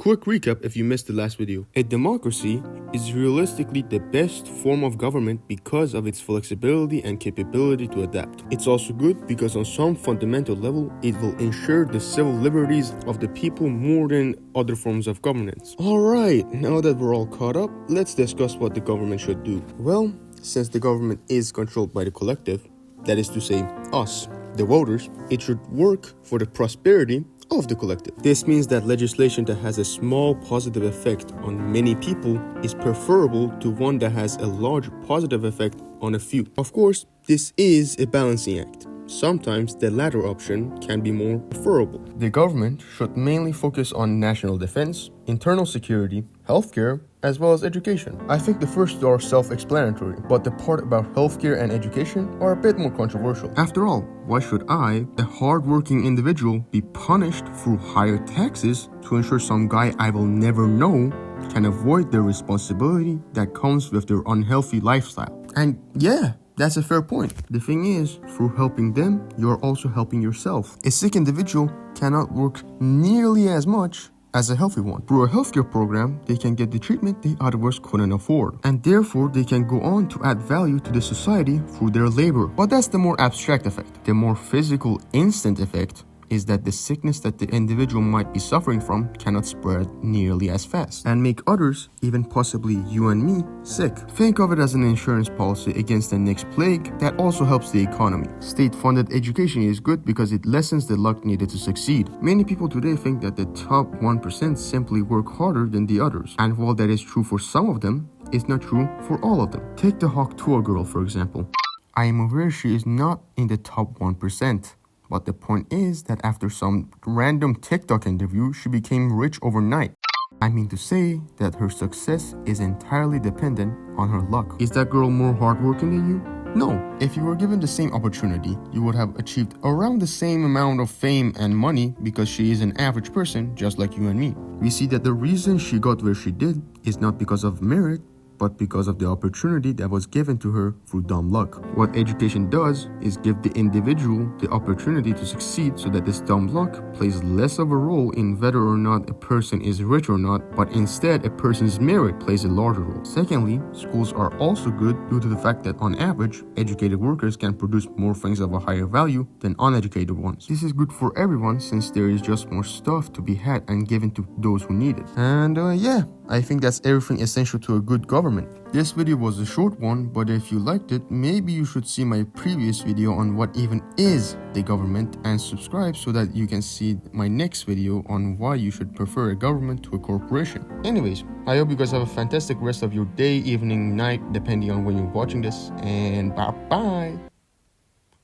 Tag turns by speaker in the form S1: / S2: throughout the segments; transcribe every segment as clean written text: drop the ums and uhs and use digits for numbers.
S1: Quick recap if you missed the last video. A democracy is realistically the best form of government because of its flexibility and capability to adapt. It's also good because on some fundamental level, it will ensure the civil liberties of the people more than other forms of governance. Alright, now that we're all caught up, let's discuss what the government should do. Well, since the government is controlled by the collective, that is to say, us, the voters, it should work for the prosperity of the collective. This means that legislation that has a small positive effect on many people is preferable to one that has a large positive effect on a few. Of course, this is a balancing act. Sometimes the latter option can be more preferable. The government should mainly focus on national defense, internal security, healthcare, as well as education. I think the first two are self-explanatory, but the part about healthcare and education are a bit more controversial. After all, why should I, a hard-working individual, be punished through higher taxes to ensure some guy I will never know can avoid the responsibility that comes with their unhealthy lifestyle? And yeah, that's a fair point. The thing is, through helping them, you're also helping yourself. A sick individual cannot work nearly as much as a healthy one. Through a healthcare program, they can get the treatment they otherwise couldn't afford, and therefore they can go on to add value to the society through their labor. But that's the more abstract effect. The more physical, instant effect is that the sickness that the individual might be suffering from cannot spread nearly as fast and make others, even possibly you and me, sick. Think of it as an insurance policy against the next plague that also helps the economy. State-funded education is good because it lessens the luck needed to succeed. Many people today think that the top 1% simply work harder than the others, and while that is true for some of them, it's not true for all of them. Take the Hawk Tour girl, for example. I am aware she is not in the top 1%. But the point is that after some random TikTok interview, she became rich overnight. I mean to say that her success is entirely dependent on her luck. Is that girl more hardworking than you? No. If you were given the same opportunity, you would have achieved around the same amount of fame and money because she is an average person just like you and me. We see that the reason she got where she did is not because of merit, but because of the opportunity that was given to her through dumb luck. What education does is give the individual the opportunity to succeed so that this dumb luck plays less of a role in whether or not a person is rich or not, but instead a person's merit plays a larger role. Secondly, schools are also good due to the fact that on average, educated workers can produce more things of a higher value than uneducated ones. This is good for everyone since there is just more stuff to be had and given to those who need it. And yeah, I think that's everything essential to a good government. This video was a short one, but if you liked it, maybe you should see my previous video on what even is the government and subscribe so that you can see my next video on why you should prefer a government to a corporation. Anyways, I hope you guys have a fantastic rest of your day, evening, night, depending on when you're watching this, and bye-bye.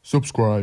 S1: Subscribe.